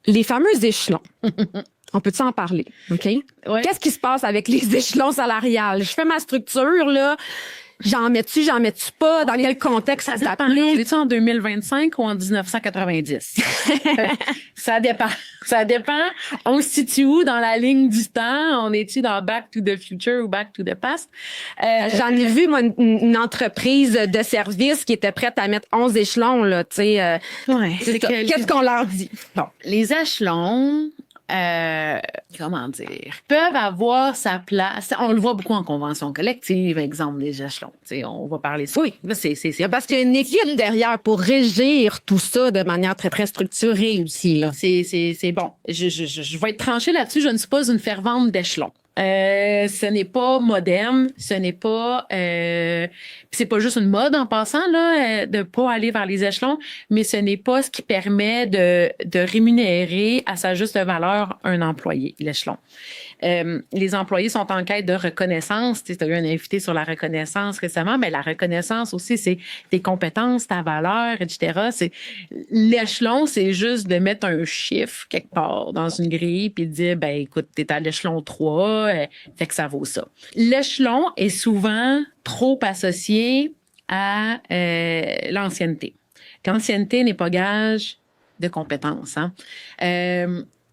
Les fameux échelons. On peut-tu en parler? OK? Ouais. Qu'est-ce qui se passe avec les échelons salariales? Je fais ma structure, là. J'en mets-tu pas? Dans quel contexte ça s'applique? C'est-tu en 2025 ou en 1990? Ça dépend. Ça dépend. On se situe où dans la ligne du temps? On est-tu dans Back to the Future ou Back to the Past? J'en ai vu, moi, une entreprise de service qui était prête à mettre 11 échelons, là, tu sais. Ouais, C'est ça. Qu'est-ce qu'on leur dit? Bon, les échelons, comment dire, peuvent avoir sa place. On le voit beaucoup en convention collective, exemple des échelons. Tu sais, on va parler ça. Oui, c'est parce qu'il y a une équipe derrière pour régir tout ça de manière très, très structurée aussi, là. C'est bon. Je vais être tranchée là-dessus. Je ne suis pas une fervente d'échelons. Ce n'est pas moderne, ce n'est pas c'est pas juste une mode en passant là de pas aller vers les échelons, mais ce n'est pas ce qui permet de rémunérer à sa juste valeur un employé, l'échelon. Les employés sont en quête de reconnaissance. Tu as eu un invité sur la reconnaissance récemment, mais la reconnaissance aussi, c'est tes compétences, ta valeur, etc. L'échelon, c'est juste de mettre un chiffre quelque part dans une grille puis de dire, ben écoute, t'es à l'échelon 3, fait que ça vaut ça. L'échelon est souvent trop associé à l'ancienneté. L'ancienneté n'est pas gage de compétence. Hein?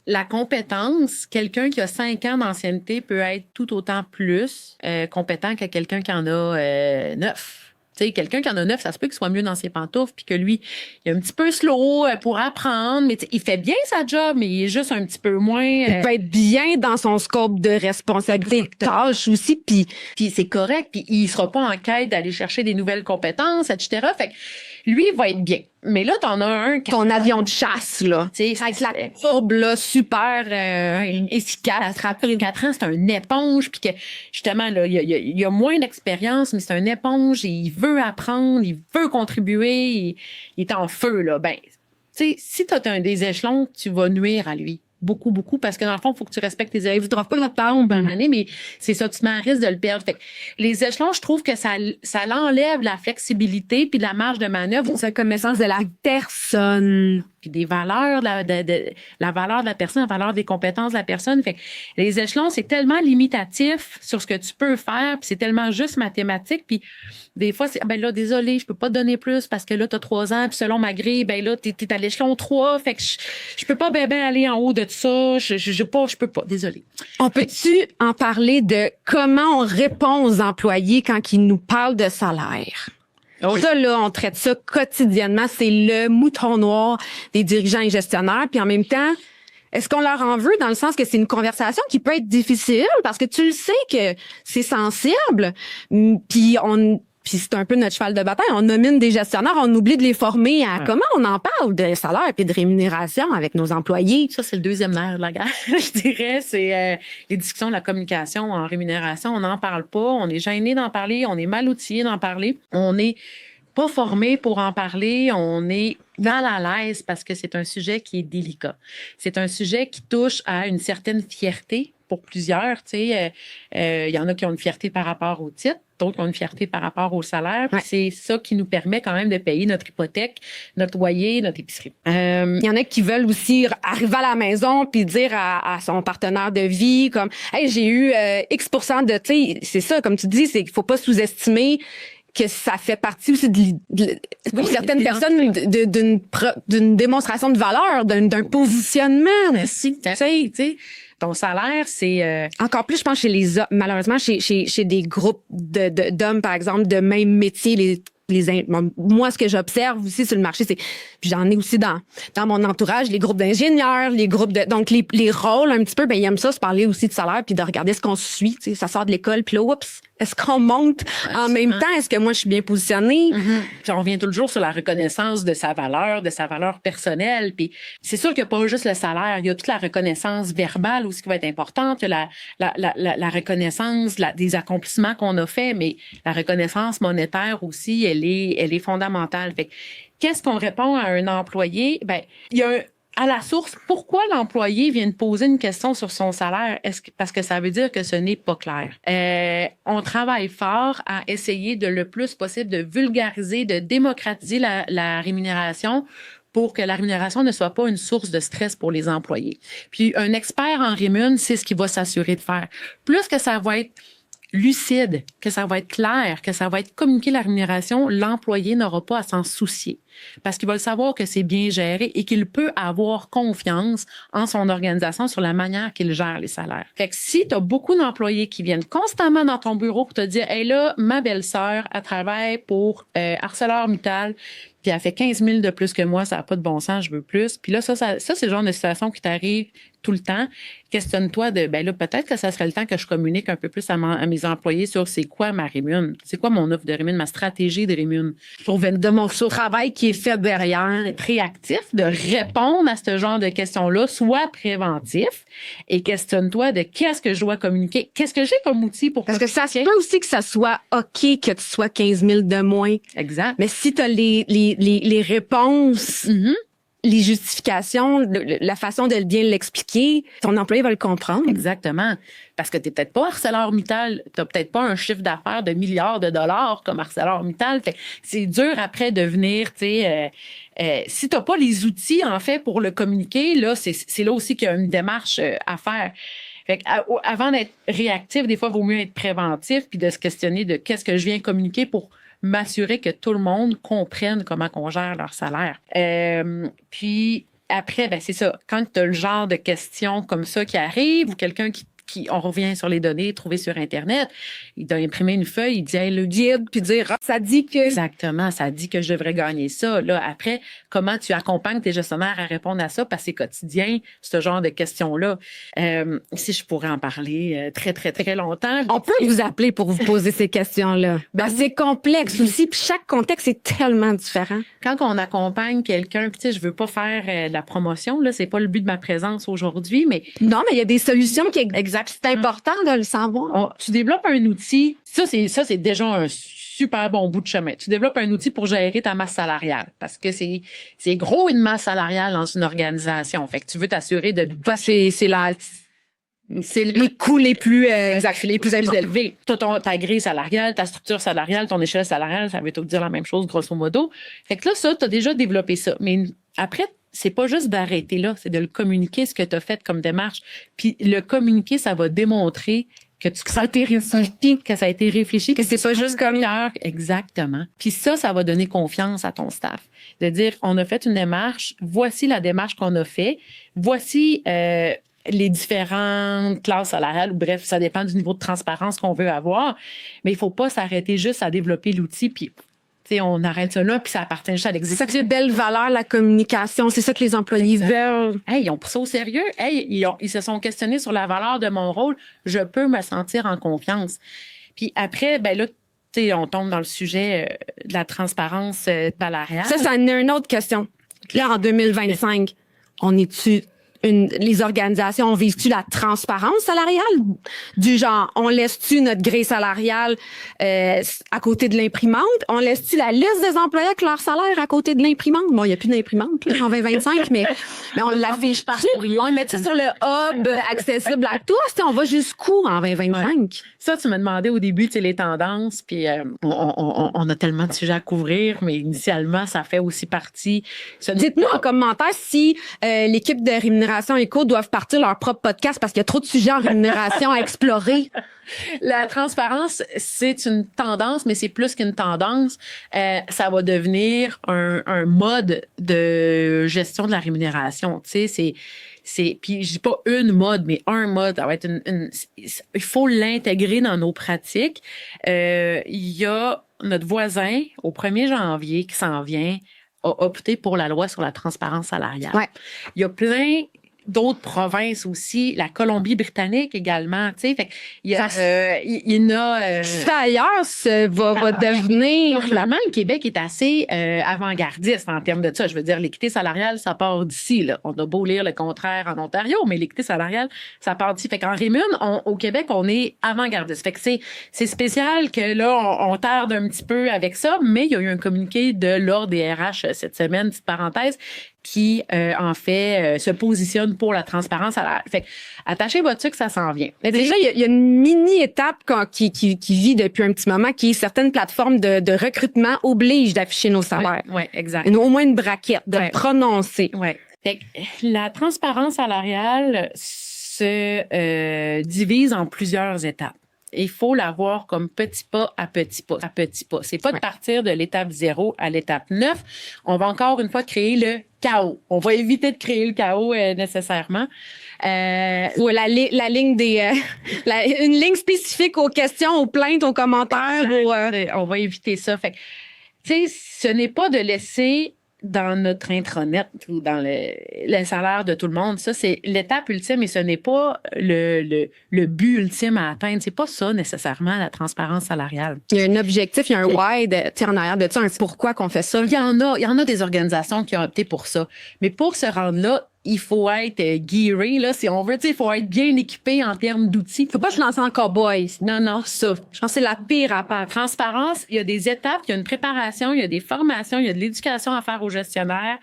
La compétence, quelqu'un qui a 5 ans d'ancienneté peut être tout autant plus compétent que quelqu'un qui en a 9. Tu sais, quelqu'un qui en a 9, ça se peut qu'il soit mieux dans ses pantoufles, puis que lui, il est un petit peu slow pour apprendre, mais il fait bien sa job, mais il est juste un petit peu moins... Il peut être bien dans son scope de responsabilité, de tâche aussi, puis c'est correct, puis il sera pas en quête d'aller chercher des nouvelles compétences, etc. Fait que lui, il va être bien. Mais là, t'en as un... Ton avion de chasse, là. Tu sais, avec la courbe, là, super efficace. Après 4 ans, c'est un éponge, puis que, justement, là, il y a moins d'expérience, mais c'est un éponge, et il veut apprendre, il veut contribuer, il est en feu, là. Ben, tu sais, si t'as un des échelons, tu vas nuire à lui. Beaucoup, parce que dans le fond, il faut que tu respectes tes élèves. Tu ne pas notre tombe une année, mais c'est ça, tu te mets à risque de le perdre. Fait que les échelons, je trouve que ça l'enlève la flexibilité puis la marge de manœuvre. C'est la connaissance de la personne. Puis des valeurs, la valeur de la personne, la valeur des compétences de la personne. Fait que les échelons, c'est tellement limitatif sur ce que tu peux faire, puis c'est tellement juste mathématique. Puis des fois, c'est, ben là, désolé, je peux pas te donner plus parce que là, t'as 3 ans, puis selon ma grille, ben là, t'es à l'échelon 3, fait que je peux pas ben aller en haut de ça, je peux pas, désolé. On peut-tu en parler de comment on répond aux employés quand ils nous parlent de salaire? Oui. Ça, là, on traite ça quotidiennement. C'est le mouton noir des dirigeants et gestionnaires. Puis en même temps, est-ce qu'on leur en veut dans le sens que c'est une conversation qui peut être difficile parce que tu le sais que c'est sensible. Puis c'est un peu notre cheval de bataille. On nomine des gestionnaires, on oublie de les former à comment on en parle de salaire et de rémunération avec nos employés. Ça, c'est le deuxième nerf de la guerre, je dirais. C'est les discussions de la communication en rémunération. On n'en parle pas. On est gêné d'en parler. On est mal outillé d'en parler. On n'est pas formé pour en parler. On est mal à l'aise parce que c'est un sujet qui est délicat. C'est un sujet qui touche à une certaine fierté pour plusieurs. Tu sais, y en a qui ont une fierté par rapport au titre. D'autres qui ont une fierté par rapport au salaire. Ouais. C'est ça qui nous permet quand même de payer notre hypothèque, notre loyer, notre épicerie. Il y en a qui veulent aussi arriver à la maison puis dire à son partenaire de vie comme « Hey, j'ai eu X% de... » Tu sais, c'est ça, comme tu dis, c'est qu'il faut pas sous-estimer que ça fait partie aussi pour certaines personnes d'une démonstration de valeur, d'un positionnement. Si, tu sais. Ton salaire, c'est... Encore plus, je pense, malheureusement, chez des groupes d'hommes, par exemple, de même métier, moi, ce que j'observe aussi sur le marché, c'est... Puis j'en ai aussi dans mon entourage, les groupes d'ingénieurs, les groupes de... Donc, les rôles, un petit peu, ben ils aiment ça, se parler aussi de salaire, puis de regarder ce qu'on suit. Tu sais, ça sort de l'école, puis là, oups, est-ce qu'on monte en même temps? Est-ce que moi, je suis bien positionnée? Mm-hmm. Puis on revient toujours sur la reconnaissance de sa valeur personnelle. Puis c'est sûr qu'il n'y a pas juste le salaire. Il y a toute la reconnaissance verbale aussi qui va être importante. Il y a la reconnaissance des accomplissements qu'on a faits, mais la reconnaissance monétaire aussi, elle est fondamentale. Fait que, qu'est-ce qu'on répond à un employé? Ben, il y a à la source, pourquoi l'employé vient de poser une question sur son salaire? Parce que ça veut dire que ce n'est pas clair. On travaille fort à essayer de le plus possible de vulgariser, de démocratiser la rémunération pour que la rémunération ne soit pas une source de stress pour les employés. Puis un expert en rémun, c'est ce qu'il va s'assurer de faire. Plus que ça va être lucide, que ça va être clair, que ça va être communiqué la rémunération, l'employé n'aura pas à s'en soucier parce qu'il va le savoir que c'est bien géré et qu'il peut avoir confiance en son organisation sur la manière qu'il gère les salaires. Fait que si tu as beaucoup d'employés qui viennent constamment dans ton bureau pour te dire « Hey là, ma belle-sœur, elle travaille pour ArcelorMittal, puis elle fait 15 000 de plus que moi, ça n'a pas de bon sens, je veux plus. » Puis là, ça c'est le genre de situation qui t'arrive tout le temps. Questionne-toi de, ben là, peut-être que ça serait le temps que je communique un peu plus à mes employés sur c'est quoi ma rémun, c'est quoi mon offre de rémun, ma stratégie de rémun. Pour de mon travail qui est fait derrière. Être réactif, de répondre à ce genre de questions-là, soit préventif, et questionne-toi de qu'est-ce que je dois communiquer, qu'est-ce que j'ai comme outil pour... Parce que ça se peut aussi que ça soit OK que tu sois 15 000 de moins. Exact. Mais si tu as les réponses... les justifications, la façon de bien l'expliquer, ton employé va le comprendre. Exactement. Parce que t'es peut-être pas ArcelorMittal, t'as peut-être pas un chiffre d'affaires de milliards de dollars comme ArcelorMittal. Fait que c'est dur après de venir, tu sais, si t'as pas les outils, en fait, pour le communiquer, là, c'est là aussi qu'il y a une démarche à faire. Fait que, avant d'être réactif, des fois, il vaut mieux être préventif puis de se questionner de qu'est-ce que je viens communiquer pour m'assurer que tout le monde comprenne comment on gère leur salaire. Puis après, ben c'est ça. Quand tu as le genre de questions comme ça qui arrive ou quelqu'un qui on revient sur les données trouvées sur Internet, il doit imprimer une feuille, il dit hey, le guide, puis dire ça dit que... Exactement, ça dit que je devrais gagner ça. Là, après, comment tu accompagnes tes gestionnaires à répondre à ça, parce que c'est quotidien, ce genre de questions-là. Si je pourrais en parler très, très, très longtemps. On peut vous appeler pour vous poser ces questions-là. Ben, c'est complexe aussi, puis chaque contexte est tellement différent. Quand on accompagne quelqu'un, tu sais, je veux pas faire de la promotion, là, c'est pas le but de ma présence aujourd'hui, mais... Non, mais il y a des solutions qui... C'est important de le savoir. Tu développes un outil. Ça, c'est déjà un super bon bout de chemin. Tu développes un outil pour gérer ta masse salariale. Parce que c'est gros une masse salariale dans une organisation. Fait que tu veux t'assurer de... C'est les coûts les plus élevés. Ta grille salariale, ta structure salariale, ton échelle salariale, ça veut tout dire la même chose, grosso modo. Fait que là, ça, tu as déjà développé ça. Mais après, c'est pas juste d'arrêter là, c'est de le communiquer, ce que tu as fait comme démarche. Puis le communiquer, ça va démontrer que ça a été réfléchi, que c'est pas juste comme hier. Exactement. Puis ça va donner confiance à ton staff. De dire, on a fait une démarche, voici la démarche qu'on a fait, voici les différentes classes salariales, bref, ça dépend du niveau de transparence qu'on veut avoir, mais il faut pas s'arrêter juste à développer l'outil, puis on arrête ça là, puis ça appartient juste à l'exécutif. C'est ça que belle valeur, la communication. C'est ça que les employés veulent. Hey, ils ont pris ça au sérieux. Hey, ils se sont questionnés sur la valeur de mon rôle. Je peux me sentir en confiance. Puis après, ben là, on tombe dans le sujet de la transparence salariale. Ça en est une autre question. Là, en 2025, on est-tu... les organisations, on vise-tu la transparence salariale? Du genre, on laisse-tu notre grille salariale à côté de l'imprimante? On laisse-tu la liste des employés avec leur salaire à côté de l'imprimante? Bon, il n'y a plus d'imprimante là, en 2025, mais on l'affiche partout. On met ça sur le hub accessible à tous. On va jusqu'où en 2025? Ouais. Ça, tu m'as demandé au début, les tendances, puis on a tellement de sujets à couvrir, mais initialement, ça fait aussi partie... Dites-nous en commentaire si l'équipe de rémunération Éco doivent partir leur propre podcast parce qu'il y a trop de sujets en rémunération à explorer. La transparence, c'est une tendance, mais c'est plus qu'une tendance. Ça va devenir un mode de gestion de la rémunération. Tu sais, puis je dis pas une mode, mais un mode. Ça va être il faut l'intégrer dans nos pratiques. Il y a notre voisin au 1er janvier qui s'en vient a opté pour la loi sur la transparence salariale. Ouais. Il y a plein d'autres provinces aussi, la Colombie-Britannique également, tu sais, fait il y a ça ailleurs va devenir clairement le Québec est assez avant-gardiste en termes de ça, je veux dire l'équité salariale ça part d'ici là, on a beau lire le contraire en Ontario, mais l'équité salariale ça part d'ici, fait qu'en rémun au Québec on est avant-gardiste, fait que c'est spécial que là on tarde un petit peu avec ça, mais il y a eu un communiqué de l'ordre des RH cette semaine, petite parenthèse, qui, en fait, se positionne pour la transparence salariale. Fait que, attachez votre sucre, ça s'en vient. Mais déjà, il y a une mini-étape qui vit depuis un petit moment, qui est certaines plateformes de recrutement obligent d'afficher nos salaires. Oui, exact. Au moins une braquette, de prononcer. Oui. Fait que la transparence salariale se divise en plusieurs étapes. Il faut la voir comme petit pas à petit pas à petit pas. C'est pas de partir de l'étape 0 à l'étape 9. On va encore une fois créer le chaos. On va éviter de créer le chaos nécessairement. Ou la ligne une ligne spécifique aux questions, aux plaintes, aux commentaires. On va éviter ça. Fait que, tu sais, ce n'est pas de laisser dans notre intranet ou dans le salaire de tout le monde. Ça, c'est l'étape ultime et ce n'est pas le but ultime à atteindre. C'est pas ça, nécessairement, la transparence salariale. Il y a un objectif, il y a un why en arrière de ça, un pourquoi qu'on fait ça. Il y en a des organisations qui ont opté pour ça. Mais pour se rendre là, il faut être gearé, là, si on veut. Il faut être bien équipé en termes d'outils. Faut pas se lancer en cowboy. Non, ça. Je pense que c'est la pire affaire. Transparence, il y a des étapes, il y a une préparation, il y a des formations, il y a de l'éducation à faire aux gestionnaires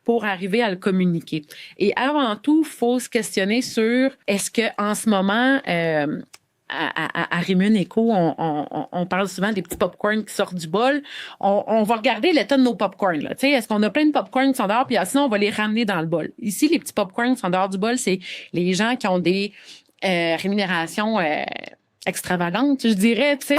pour arriver à le communiquer. Et avant tout, il faut se questionner sur est-ce que en ce moment, à Rimune Éco, on parle souvent des petits popcorn qui sortent du bol. On va regarder l'état de nos popcorn. Là. Est-ce qu'on a plein de popcorn qui sont dehors, puis sinon on va les ramener dans le bol. Ici, les petits popcorn qui sont dehors du bol, c'est les gens qui ont des rémunérations extravagante, je dirais, tu sais.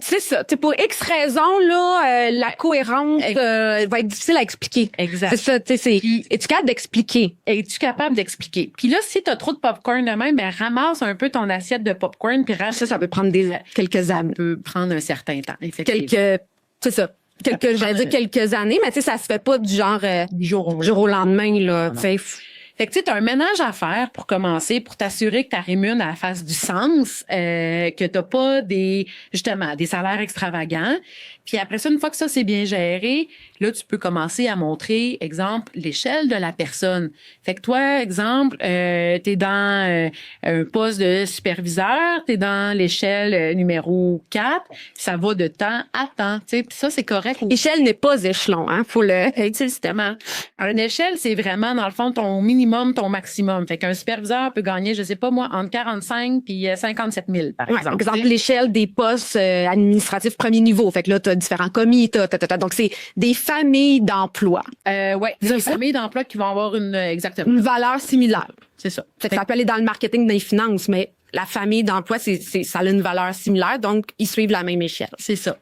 C'est ça. T'sais, pour X raisons, là, la cohérence va être difficile à expliquer. Exact. C'est ça, tu sais. Es-tu capable d'expliquer? Es-tu capable d'expliquer? Puis là, si t'as trop de popcorn de même, ben ramasse un peu ton assiette de popcorn, puis ça peut prendre quelques années. Ça peut prendre un certain temps, effectivement. C'est ça. J'allais dire quelques années, mais tu sais, ça se fait pas du genre du jour au lendemain, là. Fait que tu sais, t'as un ménage à faire pour commencer, pour t'assurer que ta rémun elle fasse du sens, que t'as pas des salaires extravagants. Puis après ça, une fois que ça c'est bien géré, là tu peux commencer à montrer, exemple, l'échelle de la personne. Fait que toi, exemple, t'es dans un poste de superviseur, t'es dans l'échelle numéro 4, ça va de temps à temps, tu sais. Puis ça c'est correct. L'échelle n'est pas échelon, hein, faut le justement. Une échelle, c'est vraiment dans le fond ton minimum, ton maximum. Fait qu'un superviseur peut gagner, je sais pas moi, entre 45 puis 57 000 par exemple. Par exemple, l'échelle des postes administratifs premier niveau. Fait que là t'as différents commis, donc c'est des familles d'emploi. Des familles d'emploi qui vont avoir une valeur similaire. C'est ça. Fait que ça peut aller dans le marketing, dans les finances, mais la famille d'emploi, ça a une valeur similaire, donc ils suivent la même échelle. C'est ça.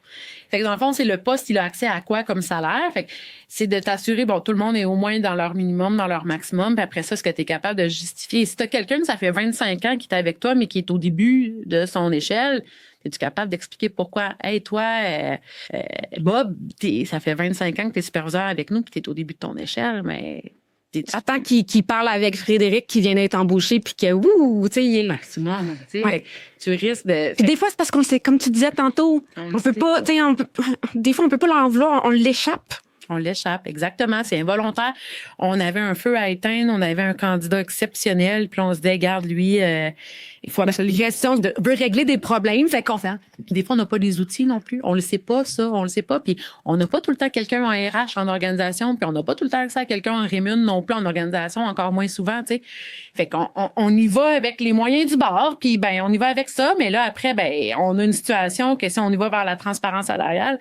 Fait que dans le fond, c'est le poste, il a accès à quoi comme salaire? Fait que c'est de t'assurer, tout le monde est au moins dans leur minimum, dans leur maximum, puis après ça, ce que tu es capable de justifier. Et si tu as quelqu'un, ça fait 25 ans qui est avec toi, mais qui est au début de son échelle, es-tu capable d'expliquer pourquoi? Hey, toi, Bob, ça fait 25 ans que tu es superviseur avec nous, puis tu es au début de ton échelle, mais... Attends qu'il parle avec Frédéric qui vient d'être embauché, puis que, tu sais, il est... Maximum, tu sais, tu risques de... Puis des fois, c'est parce qu'on sait, comme tu disais tantôt, on peut pas, tu sais, des fois, on peut pas leur vouloir, on l'échappe. On l'échappe, exactement. C'est involontaire. On avait un feu à éteindre, on avait un candidat exceptionnel, puis on se dit, garde, lui, il faut la gestion veut régler des problèmes, fait qu'on fait. Puis des fois, on n'a pas les outils non plus. On le sait pas, ça, on le sait pas. Puis on n'a pas tout le temps quelqu'un en RH, en organisation, puis on n'a pas tout le temps accès à quelqu'un en rémun non plus, en organisation, encore moins souvent, tu sais. Fait qu'on y va avec les moyens du bord, puis on y va avec ça, mais là, après, on a une situation que si on y va vers la transparence salariale,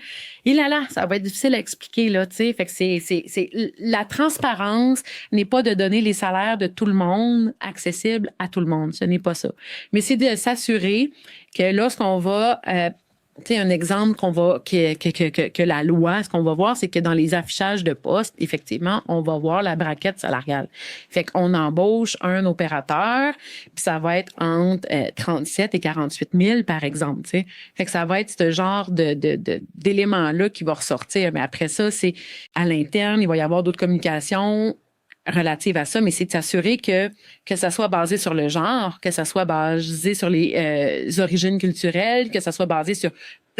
ça va être difficile à expliquer, là, tu sais. Fait que c'est la transparence n'est pas de donner les salaires de tout le monde accessibles à tout le monde. Ce n'est pas ça. Mais c'est de s'assurer que lorsqu'on va, tu sais, un exemple que la loi, ce qu'on va voir, c'est que dans les affichages de postes, effectivement, on va voir la braquette salariale. Fait qu'on embauche un opérateur, puis ça va être entre 37 et 48 000, par exemple, tu sais. Fait que ça va être ce genre d'éléments-là qui va ressortir. Mais après ça, c'est à l'interne, il va y avoir d'autres communications relative à ça, mais c'est de s'assurer que ça soit basé sur le genre, que ça soit basé sur les origines culturelles, que ça soit basé sur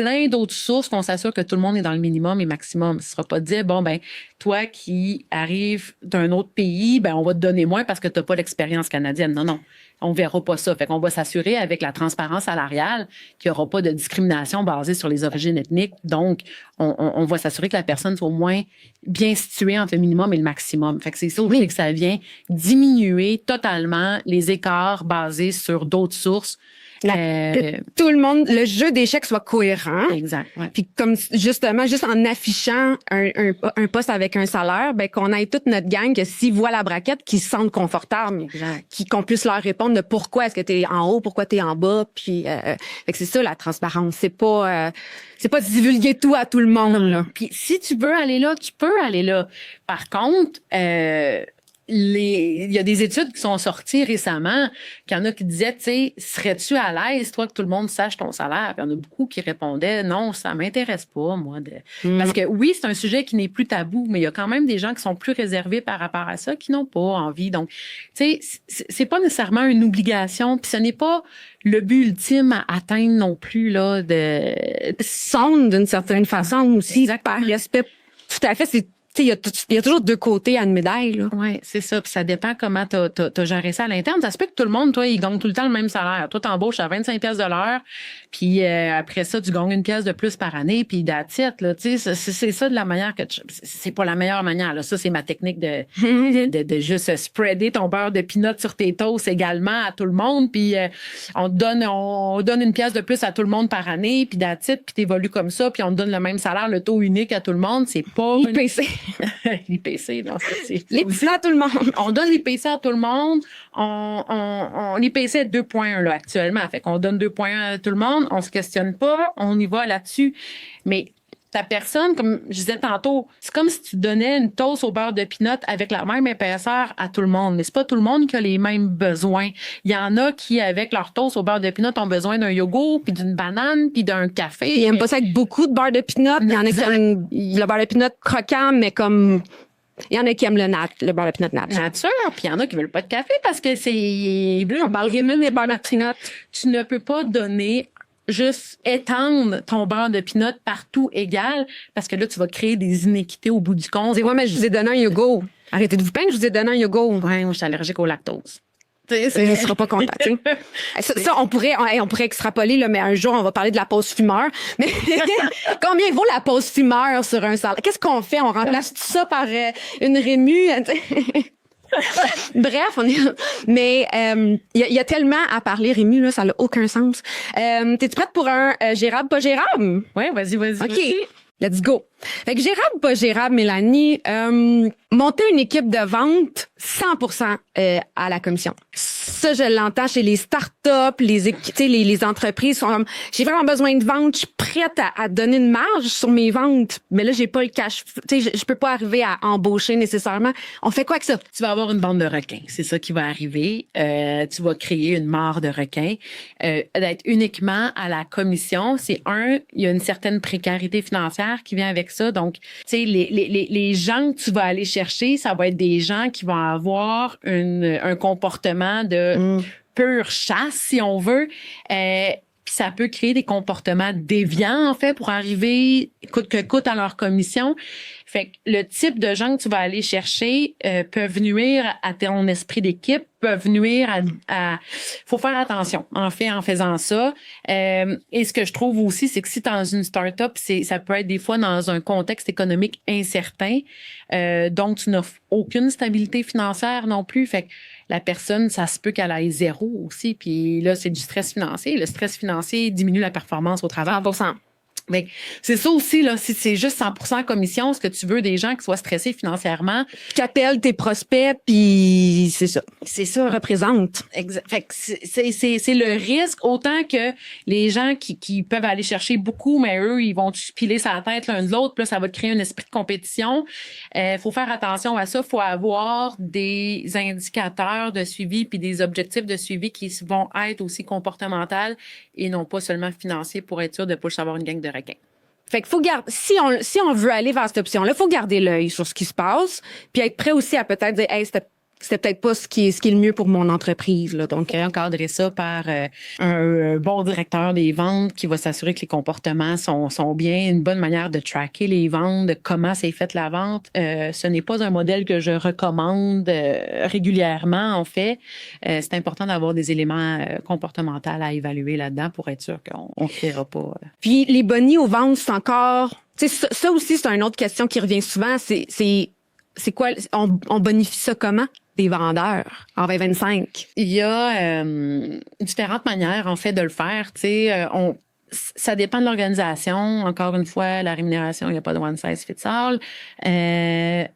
plein d'autres sources qu'on s'assure que tout le monde est dans le minimum et maximum. Ce sera pas de dire, bon, ben, toi qui arrives d'un autre pays, ben, on va te donner moins parce que tu n'as pas l'expérience canadienne. Non, non. On verra pas ça. Fait qu'on va s'assurer avec la transparence salariale qu'il n'y aura pas de discrimination basée sur les origines ethniques. Donc, on va s'assurer que la personne soit au moins bien située entre le minimum et le maximum. Fait que c'est ça aussi que ça vient diminuer totalement les écarts basés sur d'autres sources. Que tout le monde, le jeu d'échecs soit cohérent. Exact. Ouais. Puis comme justement, juste en affichant un poste avec un salaire, ben qu'on ait toute notre gang que s'ils voient la braquette, qu'ils se sentent confortables, qu'on puisse leur répondre de pourquoi est-ce que t'es en haut, pourquoi t'es en bas. Puis fait que c'est ça la transparence. C'est pas divulguer tout à tout le monde là. Puis si tu veux aller là, tu peux aller là. Par contre, il y a des études qui sont sorties récemment, qu'il y en a qui disaient, tu sais, serais-tu à l'aise, toi, que tout le monde sache ton salaire? Puis il y en a beaucoup qui répondaient, non, ça m'intéresse pas, moi. Parce que oui, c'est un sujet qui n'est plus tabou, mais il y a quand même des gens qui sont plus réservés par rapport à ça, qui n'ont pas envie. Donc, tu sais, c'est pas nécessairement une obligation, puis ce n'est pas le but ultime à atteindre non plus, là, de sonde d'une certaine façon aussi, par respect. Tout à fait, c'est il y a toujours deux côtés à une médaille, là. Oui, c'est ça. Puis ça dépend comment t'as géré ça à l'interne. Ça se peut que tout le monde, toi, il gagne tout le temps le même salaire. Toi, t'embauches à 25 pièces de l'heure, puis après ça, tu gagnes 1 pièce de plus par année, puis that's it, là. Tu sais, c'est ça de la manière que c'est pas la meilleure manière, là. Ça, c'est ma technique de juste spreader ton beurre de peanut sur tes toasts également à tout le monde, puis on donne 1 pièce de plus à tout le monde par année, puis that's it, puis t'évolues comme ça, puis on te donne le même salaire, le taux unique à tout le monde. C'est pas... L'IPC, non, ça, c'est... L'IPC à tout le monde. On donne l'IPC à tout le monde. L'IPC est 2,1 là, actuellement. Fait qu'on donne 2,1 à tout le monde. On se questionne pas. On y va là-dessus. Mais ta personne, comme je disais tantôt, c'est comme si tu donnais une toast au beurre de pinot avec la même épaisseur à tout le monde. Mais c'est pas tout le monde qui a les mêmes besoins. Il y en a qui, avec leur toast au beurre de pinot, ont besoin d'un yogourt, puis d'une banane, puis d'un café. Ils aiment pas ça avec beaucoup de beurre de pinot. Il y en a qui aiment le beurre de pinot croquant, mais comme... Il y en a qui aiment le beurre de pinot nature. Puis il y en a qui veulent pas de café parce que c'est... On parle même des beurres de pinot. Tu ne peux pas donner... juste étendre ton beurre de pinot partout égal, parce que là, tu vas créer des inéquités au bout du compte. C'est moi, mais je vous ai donné un yogourt. Arrêtez de vous peindre, je vous ai donné un yogourt. Ouais, moi, je suis allergique au lactose. Je ne serai pas content. Ça, on pourrait extrapoler, là, mais un jour, on va parler de la pause fumeur. Mais combien vaut la pause fumeur sur un salaire? Qu'est-ce qu'on fait? On remplace tout ça par une rému? Bref, mais il y a tellement à parler, Rémi, là, ça n'a aucun sens. T'es-tu prête pour un gérable, pas gérable? Oui, vas-y. OK, let's go. Fait que gérable, pas gérable, Mélanie, monter une équipe de vente 100% à la commission. Ça, je l'entends chez les startups, les entreprises sont comme, j'ai vraiment besoin de vente, je suis prête à donner une marge sur mes ventes, mais là, j'ai pas le cash, je peux pas arriver à embaucher nécessairement. On fait quoi avec ça? Tu vas avoir une bande de requins, c'est ça qui va arriver. Tu vas créer une mare de requins. D'être uniquement à la commission, c'est il y a une certaine précarité financière qui vient avec ça. Donc, tu sais, les gens que tu vas aller chercher, ça va être des gens qui vont avoir un comportement de pure chasse, si on veut. Puis ça peut créer des comportements déviants, en fait, pour arriver coûte que coûte à leur commission. Fait que le type de gens que tu vas aller chercher peuvent nuire à ton esprit d'équipe, peuvent nuire à faut faire attention, en fait, en faisant ça. Et ce que je trouve aussi, c'est que si t'es dans une start-up, ça peut être des fois dans un contexte économique incertain, donc tu n'as aucune stabilité financière non plus. Fait que la personne, ça se peut qu'elle aille 0 aussi. Puis là, c'est du stress financier. Le stress financier diminue la performance au travail. 100%. Mais c'est ça aussi, là. Si c'est juste 100% commission, ce que tu veux des gens qui soient stressés financièrement. Qui appellent tes prospects, puis c'est ça. C'est ça. Représente. Exact. Fait que c'est le risque, autant que les gens qui peuvent aller chercher beaucoup, mais eux, ils vont piler sa tête l'un de l'autre, puis là, ça va te créer un esprit de compétition. Faut faire attention à ça. Faut avoir des indicateurs de suivi puis des objectifs de suivi qui vont être aussi comportementaux et non pas seulement financiers pour être sûr de ne pas juste avoir une gang de requins. Fait qu'il faut garder, si on veut aller vers cette option-là, il faut garder l'œil sur ce qui se passe, puis être prêt aussi à peut-être dire, hey, c'était peut-être pas ce qui est le mieux pour mon entreprise, là. Donc, encadrer ça par un bon directeur des ventes qui va s'assurer que les comportements sont bien, une bonne manière de tracker les ventes, de comment s'est faite la vente. Ce n'est pas un modèle que je recommande régulièrement, en fait. C'est important d'avoir des éléments comportementaux à évaluer là-dedans pour être sûr qu'on ne créera pas. Puis, les bonnies aux ventes, c'est encore... Tu sais, ça aussi, c'est une autre question qui revient souvent. C'est quoi? On bonifie ça comment? Des vendeurs en 2025? Il y a différentes manières, en fait, de le faire. Tu sais, ça dépend de l'organisation. Encore une fois, la rémunération, il n'y a pas de one size fits all. Il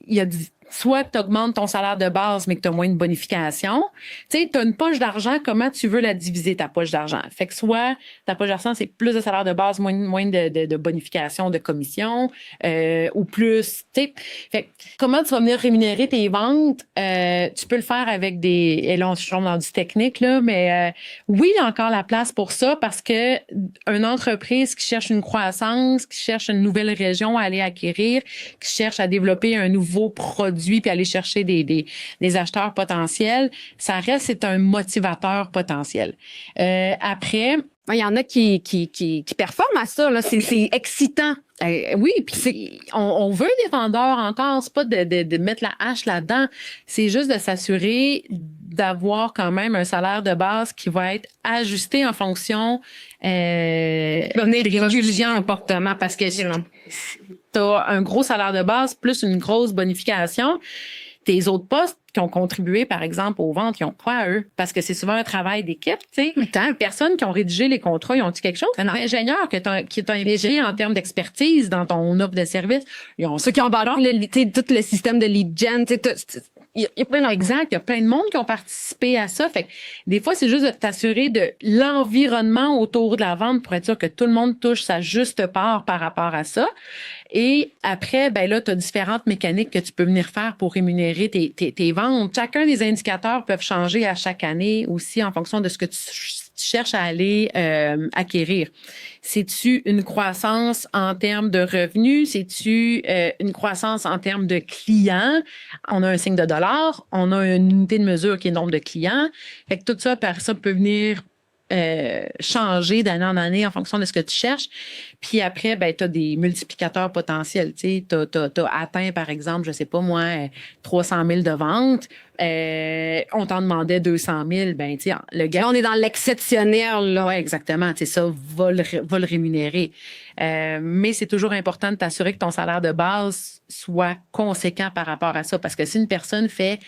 y a soit que tu augmentes ton salaire de base, mais que tu as moins de bonification. Tu sais, tu as une poche d'argent, comment tu veux la diviser, ta poche d'argent? Fait que soit ta poche d'argent, c'est plus de salaire de base, moins de bonification, de commission, ou plus, tu sais. Fait que comment tu vas venir rémunérer tes ventes? Tu peux le faire avec et là, on se tombe dans du technique, là, mais oui, il y a encore la place pour ça parce que une entreprise qui cherche une croissance, qui cherche une nouvelle région à aller acquérir, qui cherche à développer un nouveau produit puis aller chercher des acheteurs potentiels, ça reste, c'est un motivateur potentiel. Après, il y en a qui performent à ça, là. C'est excitant. Oui, puis on veut des vendeurs encore, c'est pas de mettre la hache là-dedans, c'est juste de s'assurer d'avoir quand même un salaire de base qui va être ajusté en fonction régulier en comportement parce que t'as un gros salaire de base plus une grosse bonification. Tes autres postes qui ont contribué, par exemple, aux ventes, ils ont quoi à eux? Parce que c'est souvent un travail d'équipe, tu sais. Les personnes qui ont rédigé les contrats, ils ont-tu quelque chose? Un ingénieur qui t'a investi en termes d'expertise dans ton offre de service, ils ont ceux qui ont bâti tout le système de lead gen, tu sais, il y a plein exact, il y a plein de monde qui ont participé à ça. Fait que des fois, c'est juste de t'assurer de l'environnement autour de la vente pour être sûr que tout le monde touche sa juste part par rapport à ça. Et après, ben là, tu as différentes mécaniques que tu peux venir faire pour rémunérer tes ventes. Chacun des indicateurs peuvent changer à chaque année aussi en fonction de ce que tu cherches à aller acquérir. C'est-tu une croissance en termes de revenus? C'est-tu une croissance en termes de clients? On a un signe de dollar, on a une unité de mesure qui est le nombre de clients. Fait que tout ça, par ça peut venir changer d'année en année en fonction de ce que tu cherches. Puis après, ben, tu as des multiplicateurs potentiels. Tu as atteint, par exemple, je sais pas moi, 300 000 de ventes. On t'en demandait 200 000. Ben, tu sais, le gars... On est dans l'exceptionnel, là. Ouais, exactement. Tu sais, ça va le rémunérer. Mais c'est toujours important de t'assurer que ton salaire de base soit conséquent par rapport à ça. Parce que si une personne fait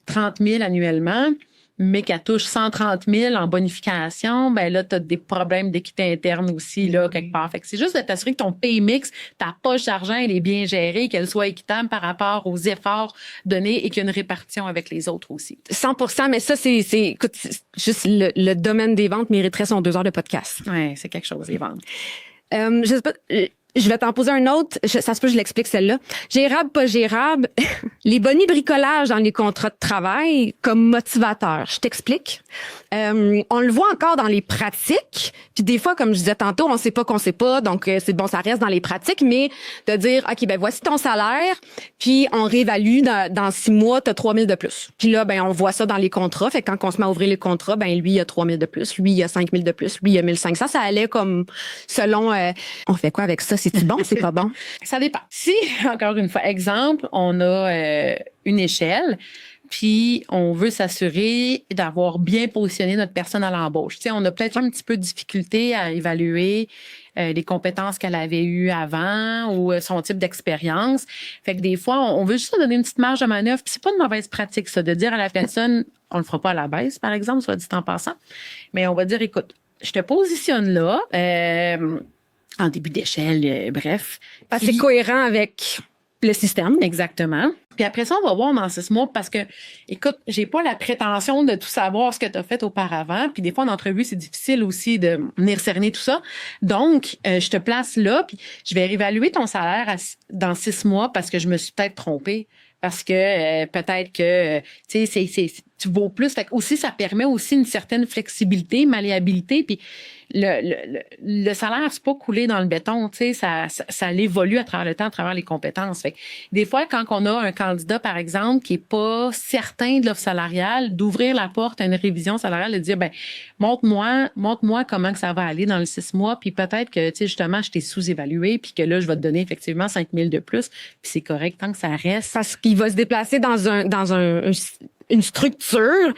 30 000 annuellement, mais qu'elle touche 130 000 en bonification, ben là, tu as des problèmes d'équité interne aussi, là, quelque part. Fait que c'est juste de t'assurer que ton pay mix, ta poche d'argent, elle est bien gérée, qu'elle soit équitable par rapport aux efforts donnés et qu'il y a une répartition avec les autres aussi. 100%, mais ça, écoute, juste le domaine des ventes mériterait son 2 heures de podcast. Ouais, c'est quelque chose, les ventes. Je sais pas, je vais t'en poser un autre. Ça se peut, je l'explique celle-là. Gérable, pas gérable. Les bonnies bricolage dans les contrats de travail comme motivateur. Je t'explique. On le voit encore dans les pratiques. Puis des fois, comme je disais tantôt, on sait pas qu'on sait pas. Donc, c'est bon, ça reste dans les pratiques. Mais de dire, OK, ben voici ton salaire. Puis on réévalue dans 6 mois, tu as 3 000 de plus. Puis là, ben on voit ça dans les contrats. Fait que quand on se met à ouvrir les contrats, ben lui, il a 3 000 de plus. Lui, il a 5 000 de plus. Lui, il a 1 500. Ça allait comme selon... on fait quoi avec ça? C'est-tu bon? C'est pas bon? Ça dépend. Si, encore une fois, exemple, on a une échelle, puis on veut s'assurer d'avoir bien positionné notre personne à l'embauche. Tu sais, on a peut-être un petit peu de difficulté à évaluer les compétences qu'elle avait eues avant ou son type d'expérience. Fait que des fois, on veut juste donner une petite marge de manœuvre. Puis c'est pas une mauvaise pratique, ça, de dire à la personne, on le fera pas à la baisse, par exemple, soit dit en passant, mais on va dire, écoute, je te positionne là, en début d'échelle, bref. Parce que c'est cohérent avec le système. Exactement. Puis après ça, on va voir dans 6 mois parce que, écoute, j'ai pas la prétention de tout savoir ce que tu as fait auparavant. Puis des fois, en entrevue, c'est difficile aussi de venir cerner tout ça. Donc, je te place là, puis je vais réévaluer ton salaire dans 6 mois parce que je me suis peut-être trompée. Parce que peut-être que, tu sais, tu vaux plus. Fait que aussi, ça permet aussi une certaine flexibilité, malléabilité, puis le salaire, c'est pas coulé dans le béton, tu sais, ça évolue à travers le temps, à travers les compétences. Fait que des fois, quand on a un candidat, par exemple, qui est pas certain de l'offre salariale, d'ouvrir la porte à une révision salariale, de dire, ben, montre-moi comment que ça va aller dans les 6 mois, puis peut-être que, tu sais, justement, je t'ai sous-évalué, puis que là, je vais te donner effectivement 5 000 de plus, puis c'est correct tant que ça reste. Parce qu'il va se déplacer dans une structure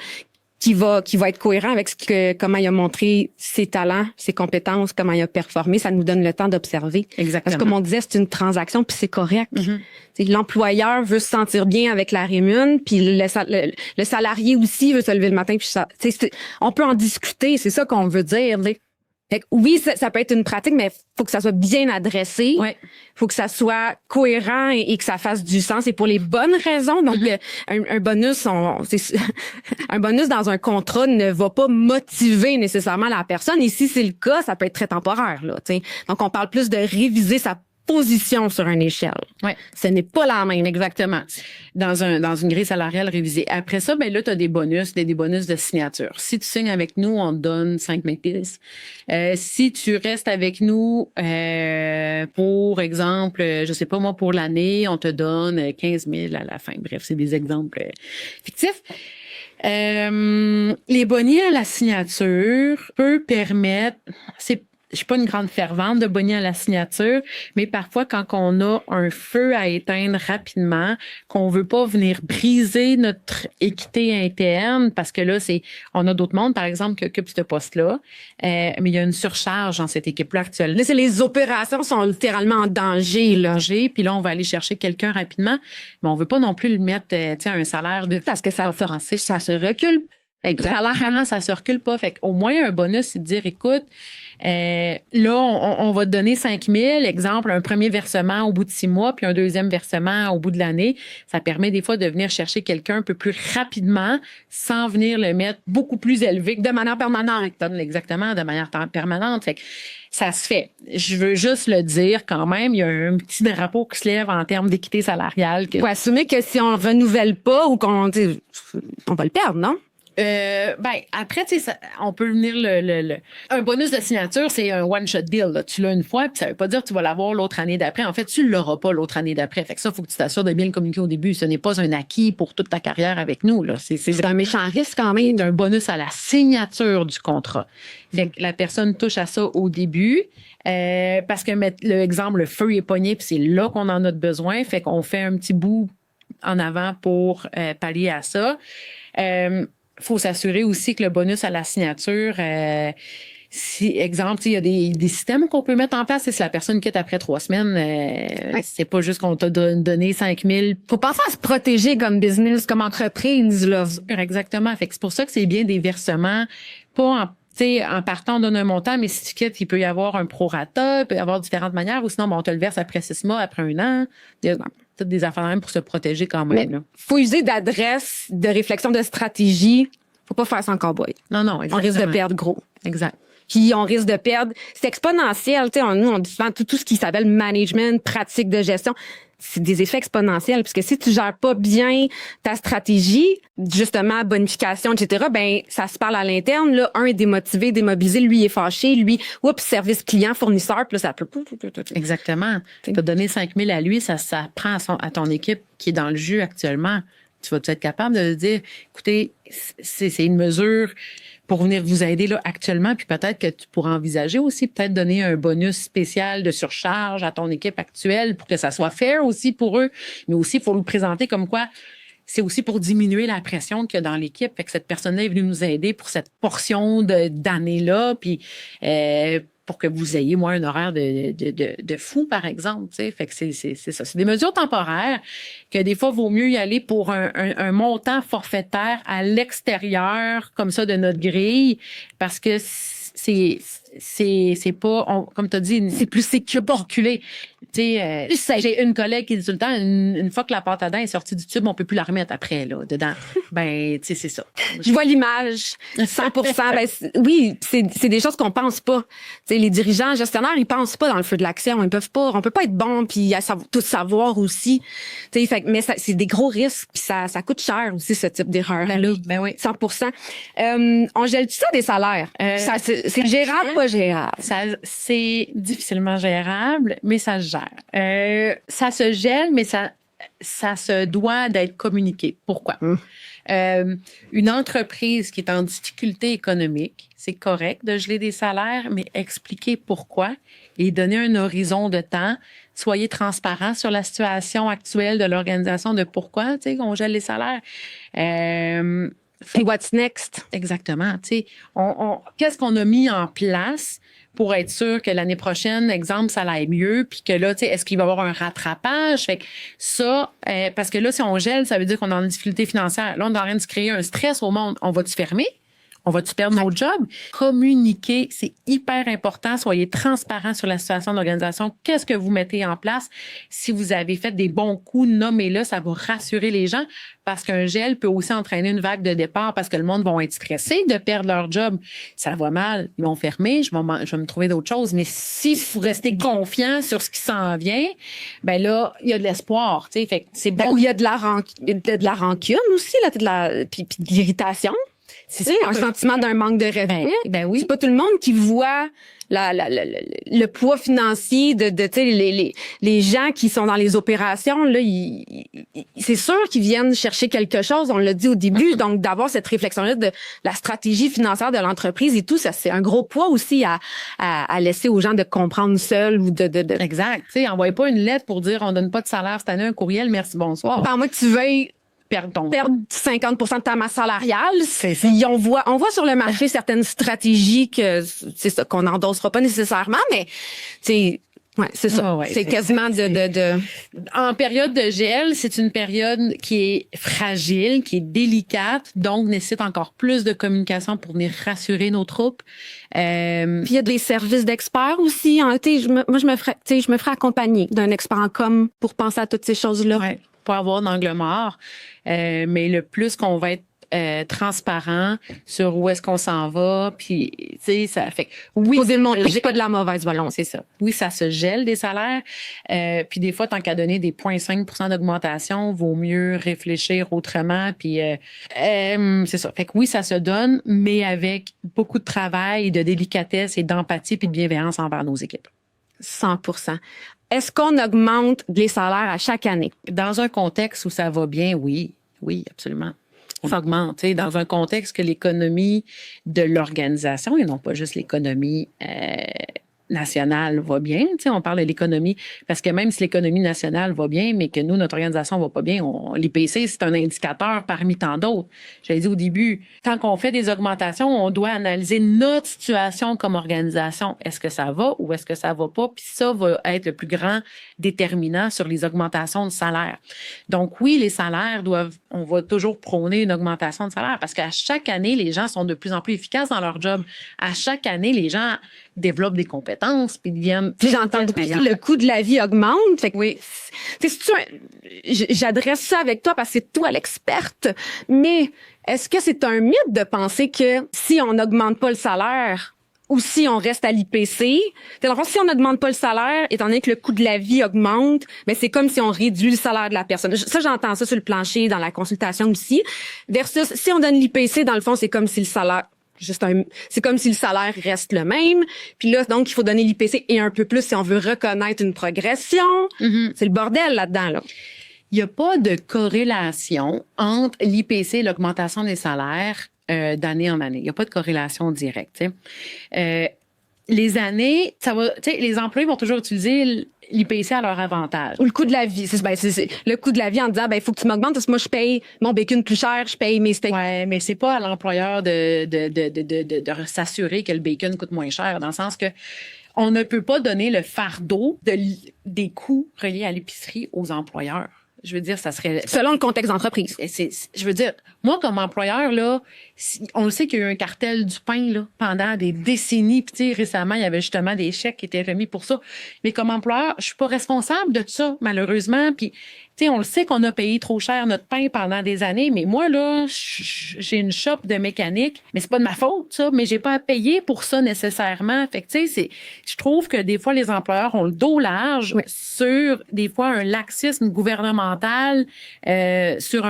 qui va être cohérent avec comment il a montré ses talents, ses compétences, comment il a performé. Ça nous donne le temps d'observer. Exactement. Parce que comme on disait, c'est une transaction, puis c'est correct. L'employeur veut se sentir bien avec la rémun, puis le salarié aussi veut se lever le matin. Puis on peut en discuter, c'est ça qu'on veut dire. Fait que oui, ça peut être une pratique, mais faut que ça soit bien adressé. Ouais. Faut que ça soit cohérent et que ça fasse du sens et pour les bonnes raisons. Donc, un bonus, un bonus dans un contrat ne va pas motiver nécessairement la personne. Et si c'est le cas, ça peut être très temporaire, là, t'sais. Donc, on parle plus de réviser sa position sur une échelle. Ouais. Ce n'est pas la même. Exactement. Dans une grille salariale révisée. Après ça, ben là, tu as des bonus de signature. Si tu signes avec nous, on te donne 5 000 pièces. Si tu restes avec nous, pour exemple, je sais pas moi, pour l'année, on te donne 15 000 à la fin. Bref, c'est des exemples fictifs. Les boni à la signature peut permettre, je suis pas une grande fervente de boni à la signature, mais parfois, quand on a un feu à éteindre rapidement, qu'on veut pas venir briser notre équité interne, parce que là, on a d'autres mondes, par exemple, qui occupent ce poste-là, mais il y a une surcharge dans cette équipe-là actuelle. Là, les opérations sont littéralement en danger, là. Puis là, on va aller chercher quelqu'un rapidement, mais on veut pas non plus lui mettre, un salaire de... Parce que ça se recule. Exactement, ça se recule pas. Fait qu'au moins, un bonus, c'est de dire, écoute, là, on va te donner 5 000, exemple, un premier versement au bout de 6 mois, puis un deuxième versement au bout de l'année. Ça permet des fois de venir chercher quelqu'un un peu plus rapidement sans venir le mettre beaucoup plus élevé de manière permanente. Exactement, de manière permanente. Fait que ça se fait. Je veux juste le dire quand même, il y a un petit drapeau qui se lève en termes d'équité salariale. Faut assumer que si on renouvelle pas ou on va le perdre, non? Après, tu sais, on peut venir un bonus de signature, c'est un one-shot deal, là. Tu l'as une fois, puis ça veut pas dire que tu vas l'avoir l'autre année d'après. En fait, tu l'auras pas l'autre année d'après. Fait que ça, faut que tu t'assures de bien le communiquer au début. Ce n'est pas un acquis pour toute ta carrière avec nous, là. C'est un méchant risque quand même. Un bonus à la signature du contrat. Fait que la personne touche à ça au début, parce que le feu est pogné, puis c'est là qu'on en a besoin. Fait qu'on fait un petit bout en avant pour pallier à ça. Faut s'assurer aussi que le bonus à la signature, si, exemple, il y a des systèmes qu'on peut mettre en place. Si la personne quitte après 3 semaines, c'est pas juste qu'on t'a donné 5 000. Faut penser à se protéger comme business, comme entreprise, là. Exactement. Fait que c'est pour ça que c'est bien des versements, pas en partant, on donne un montant, mais si tu quittes, il peut y avoir un prorata, il peut y avoir différentes manières, ou sinon, on te le verse après 6 mois, après 1 an. Il y a toutes des affaires même pour se protéger quand même. Mais faut user d'adresse, de réflexion, de stratégie. Faut pas faire ça en cowboy. Non, exactement. On risque de perdre gros. Exact. Puis on risque de perdre. C'est exponentiel. Nous, on dit souvent tout ce qui s'appelle management, pratique de gestion. C'est des effets exponentiels, puisque si tu gères pas bien ta stratégie, justement, bonification, etc., ben, ça se parle à l'interne, là. Un est démotivé, démobilisé, lui est fâché, lui, service client, fournisseur, puis là, ça peut... Exactement. Tu as donné 5 000 à lui, ça prend à ton équipe qui est dans le jus actuellement. Tu vas être capable de dire, écoutez, c'est une mesure pour venir vous aider là actuellement, puis peut-être que tu pourras envisager aussi peut-être donner un bonus spécial de surcharge à ton équipe actuelle pour que ça soit fair aussi pour eux, mais aussi il faut le présenter comme quoi c'est aussi pour diminuer la pression qu'il y a dans l'équipe. Fait que cette personne-là est venue nous aider pour cette portion d'année-là, puis pour que vous ayez, moi, un horaire de fou, par exemple. T'sais. Fait que c'est ça. C'est des mesures temporaires que des fois, il vaut mieux y aller pour un montant forfaitaire à l'extérieur, comme ça, de notre grille, parce que c'est pas, comme tu as dit, c'est plus sécure pour reculer. Tu sais, j'ai une collègue qui dit tout le temps, une fois que la pâte à dents est sortie du tube, on peut plus la remettre après, là, dedans. Ben, tu sais, c'est ça. Je vois l'image, 100%. Oui, c'est des choses qu'on pense pas. Tu sais, les dirigeants, gestionnaires, ils pensent pas dans le feu de l'action. On peut pas être bon puis tout savoir aussi. Tu sais, mais c'est des gros risques puis ça coûte cher aussi, ce type d'erreur-là. Ben oui. 100%. On gèle-tu ça des salaires? C'est gérable, pas gérable? C'est difficilement gérable, mais ça se gère. Ça se gèle, mais ça se doit d'être communiqué. Pourquoi? Une entreprise qui est en difficulté économique, c'est correct de geler des salaires, mais expliquer pourquoi et donner un horizon de temps. Soyez transparent sur la situation actuelle de l'organisation de pourquoi, tu sais, qu'on gèle les salaires. Puis what's next? Exactement. Tu sais, qu'est-ce qu'on a mis en place pour être sûr que l'année prochaine, exemple, ça aille mieux, puis que là, tu sais, est-ce qu'il va y avoir un rattrapage? Fait que ça, parce que là, si on gèle, ça veut dire qu'on a une difficulté financière. Là, on est en train de se créer un stress au monde. On va-tu fermer? On va-tu perdre nos jobs? Communiquer, c'est hyper important. Soyez transparent sur la situation de l'organisation. Qu'est-ce que vous mettez en place? Si vous avez fait des bons coups, nommez-le. Ça va rassurer les gens parce qu'un gel peut aussi entraîner une vague de départ parce que le monde va être stressé de perdre leur job. Ça va mal, ils vont fermer, je vais me trouver d'autres choses. Mais si vous restez confiant sur ce qui s'en vient, ben là, il y a de l'espoir. Tu sais, fait que c'est bon. Il y a de la rancune aussi, là, puis de l'irritation. C'est un sentiment d'un manque de respect. Ben oui. C'est pas tout le monde qui voit le poids financier de tu sais, les gens qui sont dans les opérations, là, c'est sûr qu'ils viennent chercher quelque chose, on l'a dit au début, donc d'avoir cette réflexion-là de la stratégie financière de l'entreprise et tout, ça, c'est un gros poids aussi à laisser aux gens de comprendre seuls ou de. Exact. Tu sais, envoyez pas une lettre pour dire on donne pas de salaire cette année, un courriel, merci, bonsoir. Par moi que tu veuilles perdre 50% de ta masse salariale. On voit sur le marché certaines stratégies que c'est ça qu'on n'endossera pas nécessairement, mais c'est ça. C'est quasiment de. En période de gel, c'est une période qui est fragile, qui est délicate, donc nécessite encore plus de communication pour venir rassurer nos troupes. Puis il y a des services d'experts aussi. Hein. Je me ferais accompagner d'un expert en com pour penser à toutes ces choses-là. Ouais. Pas avoir d'angle mort, mais le plus qu'on va être transparent sur où est-ce qu'on s'en va, puis tu sais, ça fait oui, j'ai pas de la mauvaise volonté, c'est ça. Oui, ça se gèle des salaires, puis des fois, tant qu'à donner des 0,5% d'augmentation, vaut mieux réfléchir autrement, puis c'est ça. Fait que oui, ça se donne, mais avec beaucoup de travail, de délicatesse et d'empathie puis de bienveillance envers nos équipes. 100%. Est-ce qu'on augmente les salaires à chaque année? Dans un contexte où ça va bien, oui, absolument. On augmente. Dans un contexte que l'économie de l'organisation, et non pas juste l'économie nationale va bien, on parle de l'économie, parce que même si l'économie nationale va bien, mais que nous, notre organisation va pas bien, l'IPC, c'est un indicateur parmi tant d'autres. J'avais dit au début, quand on fait des augmentations, on doit analyser notre situation comme organisation. Est-ce que ça va ou est-ce que ça va pas? Puis ça va être le plus grand déterminant sur les augmentations de salaire. Donc oui, les salaires on va toujours prôner une augmentation de salaire parce qu'à chaque année, les gens sont de plus en plus efficaces dans leur job. À chaque année, les gens développent des compétences puis deviennent. J'entends le coût de la vie augmente. Fait que oui, j'adresse ça avec toi parce que c'est toi l'experte. Mais est-ce que c'est un mythe de penser que si on n'augmente pas le salaire ou si on reste à l'IPC, si on n'augmente pas le salaire, étant donné que le coût de la vie augmente, ben c'est comme si on réduit le salaire de la personne. Ça, j'entends ça sur le plancher, dans la consultation aussi. Versus si on donne l'IPC, dans le fond, c'est comme si le salaire c'est comme si le salaire reste le même. Puis là, donc, il faut donner l'IPC et un peu plus si on veut reconnaître une progression. Mm-hmm. C'est le bordel là-dedans, là. Il n'y a pas de corrélation entre l'IPC et l'augmentation des salaires d'année en année. Il n'y a pas de corrélation directe. Les années, ça va. Les employés vont toujours utiliser l'IPC à leur avantage. Ou le coût de la vie. C'est le coût de la vie en disant, il faut que tu m'augmentes parce que moi, je paye mon bacon plus cher, je paye mes steaks. Ouais, mais c'est pas à l'employeur de s'assurer que le bacon coûte moins cher, dans le sens que on ne peut pas donner le fardeau des coûts reliés à l'épicerie aux employeurs. Je veux dire, ça serait... Selon le contexte d'entreprise. Je veux dire, moi, comme employeur, là, on le sait qu'il y a eu un cartel du pain, là, pendant des décennies. Puis, tu sais, récemment, il y avait justement des chèques qui étaient remis pour ça. Mais comme employeur, je suis pas responsable de ça, malheureusement. Puis, tu sais, on le sait qu'on a payé trop cher notre pain pendant des années. Mais moi, là, j'ai une shop de mécanique. Mais c'est pas de ma faute, ça. Mais j'ai pas à payer pour ça nécessairement. Fait que, tu sais, je trouve que des fois, les employeurs ont le dos large sur, des fois, un laxisme gouvernemental, sur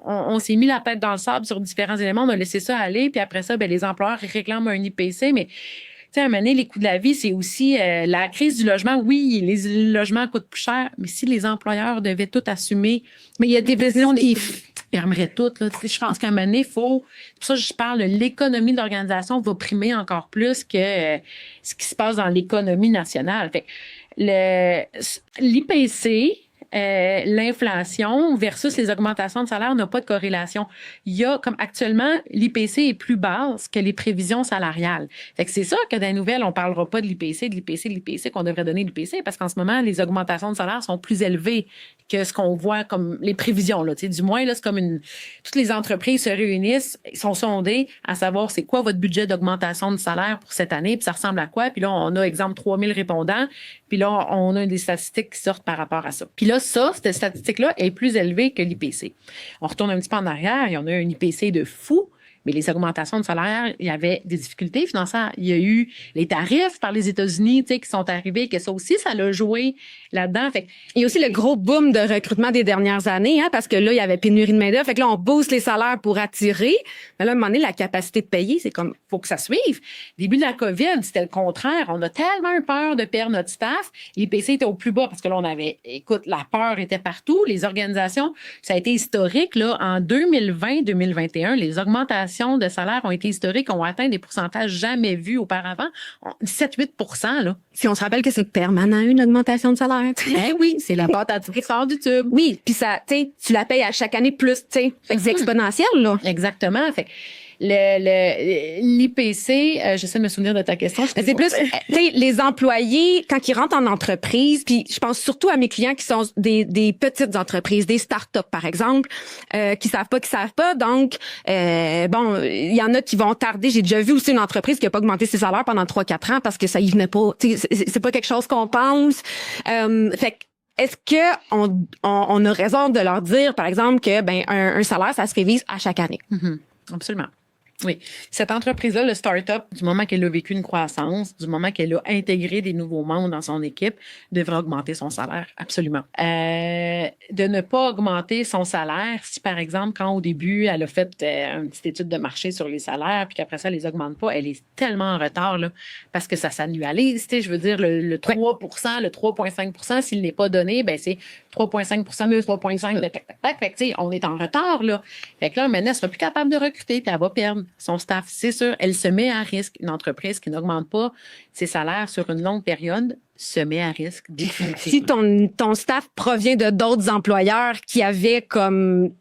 on s'est mis la tête dans le sable sur différents éléments, on a laissé ça aller, puis après ça, ben les employeurs réclament un IPC, mais tu sais, à un moment donné, les coûts de la vie, c'est aussi la crise du logement. Oui, les logements coûtent plus cher, mais si les employeurs devaient tout assumer, mais il y a des décisions qui fermeraient tout. Là. Je pense qu'à un moment donné, il faut... C'est pour ça que je parle de l'économie de l'organisation va primer encore plus que ce qui se passe dans l'économie nationale. Fait l'IPC... l'inflation versus les augmentations de salaire n'a pas de corrélation. Il y a, comme actuellement, l'IPC est plus basse que les prévisions salariales. Fait que c'est ça que dans les nouvelles, on parlera pas de l'IPC, qu'on devrait donner l'IPC, parce qu'en ce moment, les augmentations de salaire sont plus élevées que ce qu'on voit comme les prévisions, là. Tu sais, du moins, là, c'est comme toutes les entreprises se réunissent, sont sondées à savoir c'est quoi votre budget d'augmentation de salaire pour cette année, puis ça ressemble à quoi. Puis là, on a, exemple, 3000 répondants, puis là, on a des statistiques qui sortent par rapport à ça. Puis là, cette statistique-là est plus élevée que l'IPC. On retourne un petit peu en arrière, il y en a un IPC de fou, mais les augmentations de salaire, il y avait des difficultés financières. Il y a eu les tarifs par les États-Unis, tu sais, qui sont arrivés, que ça aussi, ça l'a joué là-dedans. Fait il y a aussi le gros boom de recrutement des dernières années, hein, parce que là, il y avait pénurie de main-d'œuvre. Fait que là, on booste les salaires pour attirer. Mais là, à un moment donné, la capacité de payer, c'est comme, faut que ça suive. Début de la COVID, c'était le contraire. On a tellement eu peur de perdre notre staff. L'IPC était au plus bas parce que là, on avait, écoute, la peur était partout. Les organisations, ça a été historique, là, en 2020-2021, les augmentations de salaire ont été historiques, ont atteint des pourcentages jamais vus auparavant. 7-8 là. Si on se rappelle que c'est permanent, une augmentation de salaire. Ben oui, c'est la pâte à tirer qui sort du tube. Oui, puis ça, tu sais, tu la payes à chaque année plus, tu sais. Fait que c'est exponentiel, là. Exactement. Fait l'IPC, j'essaie de me souvenir de ta question. C'est plus, tu sais, les employés, quand ils rentrent en entreprise, puis je pense surtout à mes clients qui sont des petites entreprises, des startups, par exemple, qui savent pas. Donc, bon, il y en a qui vont tarder. J'ai déjà vu aussi une entreprise qui a pas augmenté ses salaires pendant 3-4 ans parce que ça y venait pas. Tu sais, c'est pas quelque chose qu'on pense. Fait que, est-ce que on a raison de leur dire, par exemple, que ben un salaire, ça se révise à chaque année? Mm-hmm. Absolument. Oui. Cette entreprise-là, le start-up, du moment qu'elle a vécu une croissance, du moment qu'elle a intégré des nouveaux membres dans son équipe, devrait augmenter son salaire. Absolument. De ne pas augmenter son salaire, si par exemple, quand au début, elle a fait une petite étude de marché sur les salaires, puis qu'après ça, elle les augmente pas, elle est tellement en retard, là, parce que ça s'annualise. Tu sais, je veux dire, le 3 le 3,5 s'il n'est pas donné, ben c'est 3,5 de 3,5 de tac. Fait que, tu sais, on est en retard, là. Fait que là, maintenant, elle sera plus capable de recruter, puis elle va perdre son staff. C'est sûr, elle se met à risque. Une entreprise qui n'augmente pas ses salaires sur une longue période se met à risque. Si ton staff provient de d'autres employeurs qui avaient comme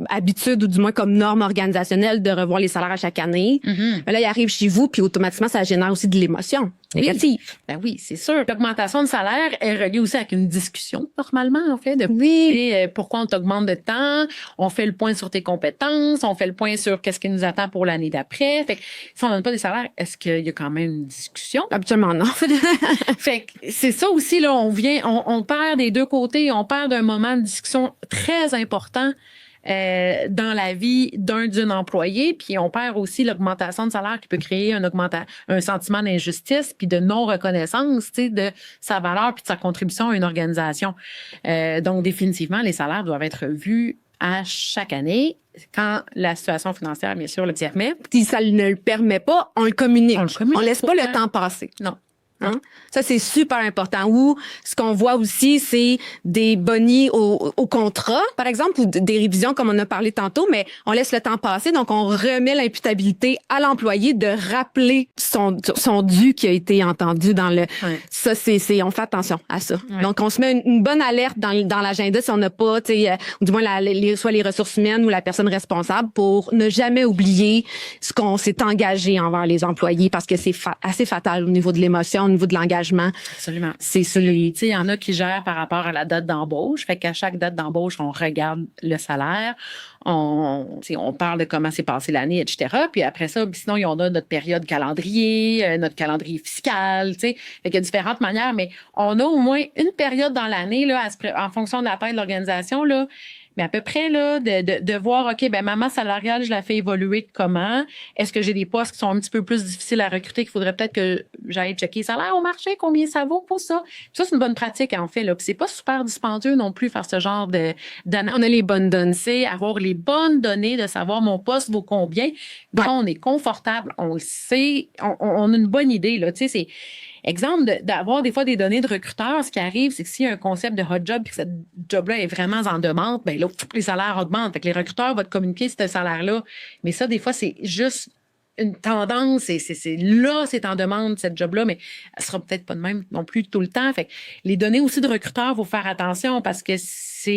habitude ou du moins comme norme organisationnelle de revoir les salaires à chaque année, ben là, il arrive chez vous, puis automatiquement, ça génère aussi de l'émotion négative. Oui. Ben oui, c'est sûr. L'augmentation de salaire est reliée aussi avec une discussion, normalement, en fait, de pourquoi on t'augmente de temps, on fait le point sur tes compétences, on fait le point sur qu'est-ce qui nous attend pour l'année d'après. Fait que si on donne pas des salaires, est-ce qu'il y a quand même une discussion? Absolument non. Fait que c'est ça aussi, là, on perd des deux côtés, on perd d'un moment de discussion très important dans la vie d'une employée, puis on perd aussi l'augmentation de salaire qui peut créer un sentiment d'injustice puis de non-reconnaissance, tu sais, de sa valeur puis de sa contribution à une organisation. Donc, définitivement, les salaires doivent être vus à chaque année quand la situation financière, bien sûr, le permet. Si ça ne le permet pas, on le communique. On laisse pas le temps passer. Non. Hein? Ça, c'est super important. Ou ce qu'on voit aussi, c'est des bonnies au contrat, par exemple, ou des révisions comme on a parlé tantôt, mais on laisse le temps passer, donc on remet l'imputabilité à l'employé de rappeler son dû qui a été entendu dans le... Ouais. Ça, on fait attention à ça. Ouais. Donc, on se met une bonne alerte dans l'agenda si on n'a pas, tu sais, ou du moins soit les ressources humaines ou la personne responsable pour ne jamais oublier ce qu'on s'est engagé envers les employés parce que c'est assez fatal au niveau de l'émotion. au niveau de l'engagement. Absolument. Tu sais, il y en a qui gèrent par rapport à la date d'embauche. Fait qu'à chaque date d'embauche, on regarde le salaire. On parle de comment s'est passée l'année, etc. Puis après ça, sinon, on a notre période calendrier, notre calendrier fiscal, tu sais. Fait qu'il y a différentes manières, mais on a au moins une période dans l'année, là, en fonction de la taille de l'organisation, là, mais à peu près, là, de voir, OK, ben ma masse salariale, je la fais évoluer comment? Est-ce que j'ai des postes qui sont un petit peu plus difficiles à recruter, qu'il faudrait peut-être que j'aille checker les salaires au marché, combien ça vaut pour ça? Puis ça, c'est une bonne pratique, en fait, là. Puis c'est pas super dispendieux non plus faire ce genre d'analyse. On a les bonnes données, c'est avoir les bonnes données, de savoir mon poste vaut combien. Quand on est confortable, on le sait, on a une bonne idée, là. Tu sais, c'est exemple d'avoir des fois des données de recruteurs. Ce qui arrive, c'est que s'il y a un concept de hot job et que cette job-là est vraiment en demande, ben là, les salaires augmentent. Fait que les recruteurs vont te communiquer ce salaire-là. Mais ça, des fois, c'est juste une tendance. C'est en demande, cette job-là, mais elle sera peut-être pas de même non plus tout le temps. Fait que les données aussi de recruteurs, faut faire attention parce que ça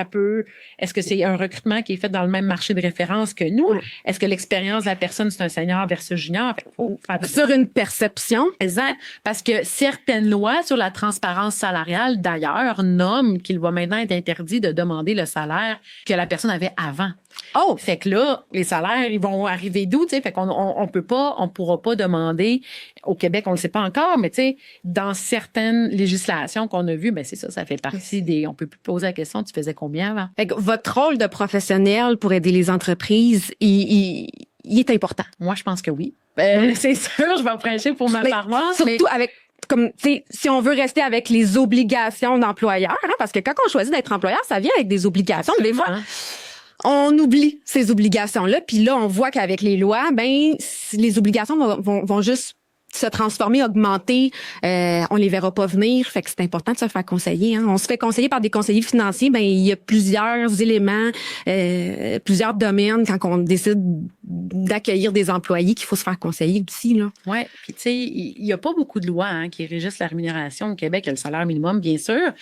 peut. Est-ce que c'est un recrutement qui est fait dans le même marché de référence que nous? Est-ce que l'expérience de la personne, c'est un senior versus junior? Sur une perception. Exact. Parce que certaines lois sur la transparence salariale, d'ailleurs, nomment qu'il va maintenant être interdit de demander le salaire que la personne avait avant. Oh! Fait que là, les salaires, ils vont arriver d'où, tu sais? Fait qu'on on pourra pas demander. Au Québec, on le sait pas encore, mais tu sais, dans certaines législations qu'on a vues, ben c'est ça fait partie des. On peut plus poser la question, tu faisais combien avant? Fait que votre rôle de professionnel pour aider les entreprises, il est important. Moi, je pense que oui. C'est sûr, je vais prêcher pour ma paroisse. Surtout avec. Comme, si on veut rester avec les obligations d'employeur, hein, parce que quand on choisit d'être employeur, ça vient avec des obligations. Des fois, on oublie ces obligations-là, puis là, on voit qu'avec les lois, ben, les obligations vont juste se transformer, augmenter, on les verra pas venir, fait que c'est important de se faire conseiller. Hein. On se fait conseiller par des conseillers financiers, ben il y a plusieurs éléments, plusieurs domaines quand on décide d'accueillir des employés qu'il faut se faire conseiller aussi là. Ouais, puis tu sais, il y a pas beaucoup de lois qui régissent la rémunération au Québec. Il y a le salaire minimum, bien sûr.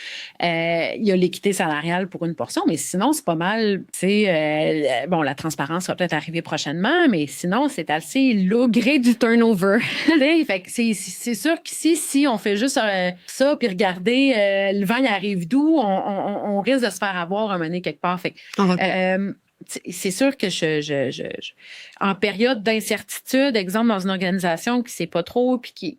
Il y a l'équité salariale pour une portion, mais sinon c'est pas mal. Tu sais, bon, la transparence va peut-être arriver prochainement, mais sinon c'est assez lourd. Gré du turnover. Fait que c'est sûr qu'ici, si on fait juste ça, puis regarder le vent, il arrive d'où, on risque de se faire avoir un moment donné quelque part. Fait que, c'est sûr que en période d'incertitude, exemple dans une organisation qui sait pas trop, puis qui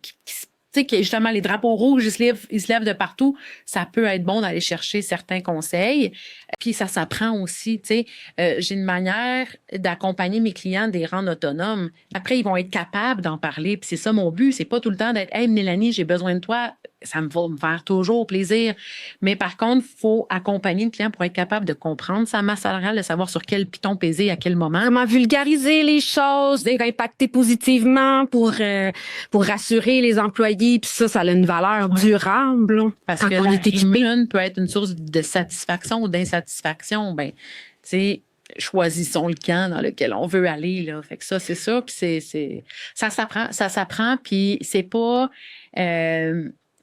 tu sais, que justement les drapeaux rouges, ils se lèvent de partout, ça peut être bon d'aller chercher certains conseils. Puis ça s'apprend aussi, tu sais. J'ai une manière d'accompagner mes clients, de les rendre autonomes. Après, ils vont être capables d'en parler. Puis c'est ça mon but, c'est pas tout le temps d'être « Hey, Mélanie, j'ai besoin de toi ». Ça va me faire toujours plaisir. Mais par contre, il faut accompagner le client pour être capable de comprendre sa masse salariale, de savoir sur quel piton peser à quel moment. Comment vulgariser les choses, impacter positivement pour rassurer les employés. Puis ça a une valeur durable. Parce que la rémunération peut être une source de satisfaction ou d'insatisfaction. Ben, tu sais, choisissons le camp dans lequel on veut aller, là. Fait que ça, c'est ça. Puis ça s'apprend. Puis c'est pas...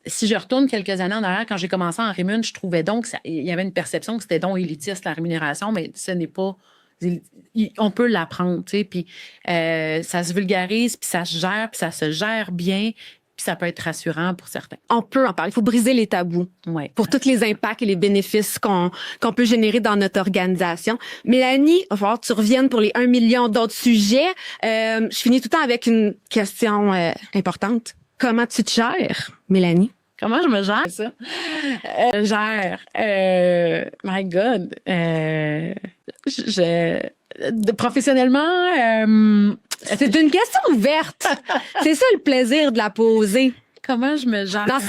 si je retourne quelques années en arrière, quand j'ai commencé en Rémun, je trouvais donc il y avait une perception que c'était donc élitiste la rémunération, mais ce n'est pas. On peut l'apprendre, tu sais, puis ça se vulgarise, puis ça se gère, puis ça se gère bien, puis ça peut être rassurant pour certains. On peut en parler. Il faut briser les tabous pour tous les impacts et les bénéfices qu'on peut générer dans notre organisation. Mélanie, il va falloir que tu reviennes pour les 1 million d'autres sujets. Je finis tout le temps avec une question importante. Comment tu te gères, Mélanie? Comment je me gère ça? My God. Professionnellement, c'est une question ouverte. C'est ça le plaisir de la poser. Comment je me gère? Dans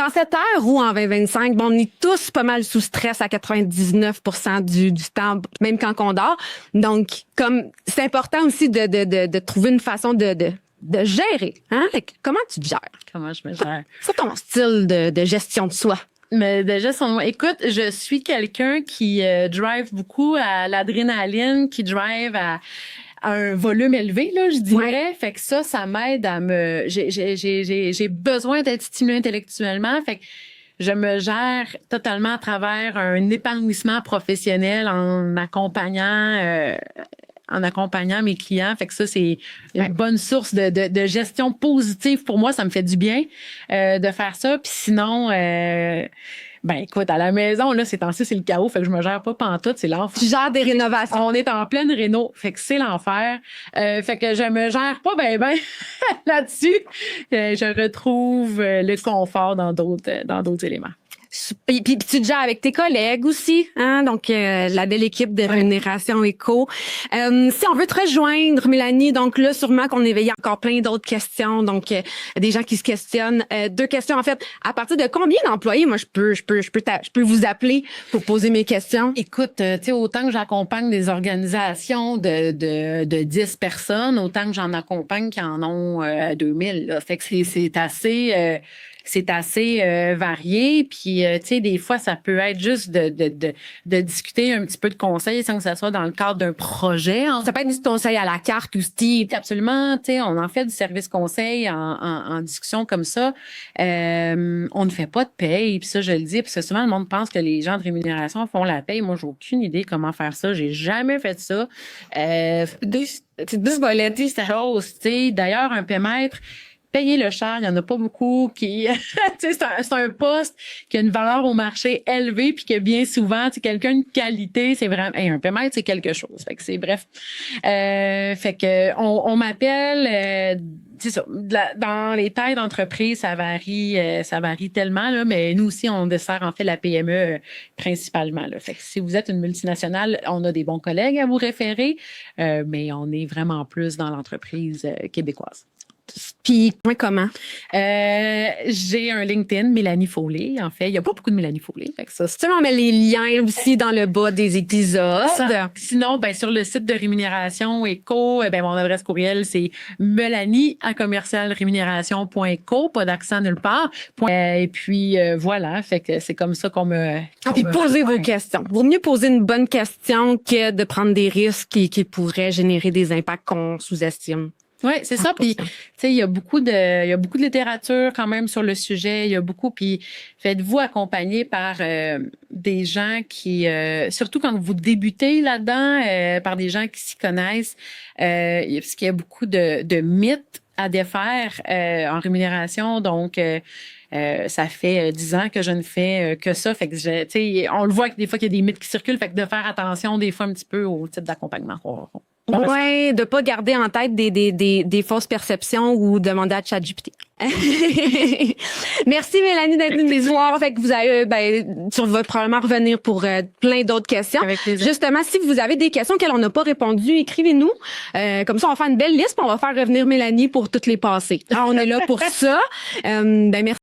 cette ère où, en 2025, bon, on est tous pas mal sous stress à 99% du temps, même quand on dort. Donc, comme c'est important aussi de trouver une façon de gérer. Hein? Comment tu te gères? Comment je me gère? C'est ton style de gestion de soi. Mais de gestion de moi. Écoute, je suis quelqu'un qui drive beaucoup à l'adrénaline, qui drive à un volume élevé, là, je dirais. Ouais. Fait que ça m'aide à me... J'ai besoin d'être stimulée intellectuellement. Fait que je me gère totalement à travers un épanouissement professionnel en m'accompagnant en accompagnant mes clients. Fait que ça, c'est une bonne source de gestion positive pour moi. Ça me fait du bien de faire ça. Puis sinon, ben écoute, à la maison, là, ces temps-ci, c'est le chaos. Fait que je me gère pas pantoute, c'est l'enfer. Tu gères des rénovations. On est en pleine réno. Fait que c'est l'enfer. Fait que je me gère pas ben là-dessus. Je retrouve le confort dans d'autres éléments. Puis tu te gères avec tes collègues aussi, hein? Donc la belle équipe de Rémunération Éco. Si on veut te rejoindre, Mélanie, donc là sûrement qu'on éveille encore plein d'autres questions. Donc des gens qui se questionnent. 2 questions en fait. À partir de combien d'employés moi je peux vous appeler pour poser mes questions? Écoute, tu sais, autant que j'accompagne des organisations de 10 personnes, autant que j'en accompagne qui en ont 2000. Là. Fait que c'est assez varié. Puis, tu sais, des fois, ça peut être juste de discuter un petit peu de conseils sans que ça soit dans le cadre d'un projet. Ça peut être du conseil à la carte aussi. Absolument. Tu sais, on en fait du service conseil en discussion comme ça. On ne fait pas de paye. Puis ça, je le dis, parce que souvent, le monde pense que les gens de rémunération font la paye. Moi, j'ai aucune idée comment faire ça. J'ai jamais fait ça. Deux volets, c'est chose. Tu sais, d'ailleurs, un pémètre, payer le cher, il y en a pas beaucoup qui, tu sais, c'est un poste qui a une valeur au marché élevée puis que bien souvent, tu sais, quelqu'un de qualité, c'est vraiment, un pémètre, c'est quelque chose. Fait que c'est bref. Fait que on m'appelle, c'est ça. Dans les tailles d'entreprise, ça varie tellement là, mais nous aussi on dessert en fait la PME principalement là. Fait que si vous êtes une multinationale, on a des bons collègues à vous référer, mais on est vraiment plus dans l'entreprise québécoise. Puis, comment? J'ai un LinkedIn, Mélanie Foley. En fait, il n'y a pas beaucoup de Mélanie Foley. Fait que ça, tu sais, on met les liens aussi dans le bas des épisodes. Sinon, ben, sur le site de Rémunération Éco, ben, mon adresse courriel, c'est melanie@commercialremunération.co. Pas d'accent nulle part. Et puis, voilà. Fait que c'est comme ça qu'on me... Puis, posez vos questions. Vaut mieux poser une bonne question que de prendre des risques qui pourraient générer des impacts qu'on sous-estime. Oui, c'est ça. Puis, tu sais, il y a beaucoup de littérature quand même sur le sujet. Il y a beaucoup. Puis, faites-vous accompagner par des gens qui, surtout quand vous débutez là-dedans, par des gens qui s'y connaissent, parce qu'il y a beaucoup de mythes à défaire en rémunération. Donc, ça fait 10 ans que je ne fais que ça. Fait que, tu sais, on le voit que des fois qu'il y a des mythes qui circulent. Fait que de faire attention des fois un petit peu au type d'accompagnement. Ouais, de pas garder en tête des fausses perceptions ou demander à ChatGPT. Merci Mélanie d'être une des voir. Fait que vous avez, tu vas probablement revenir pour plein d'autres questions. Avec plaisir. Justement, si vous avez des questions auxquelles on n'a pas répondu, écrivez-nous. Comme ça, on va faire une belle liste, puis on va faire revenir Mélanie pour toutes les passer. Alors, on est là pour ça. Merci.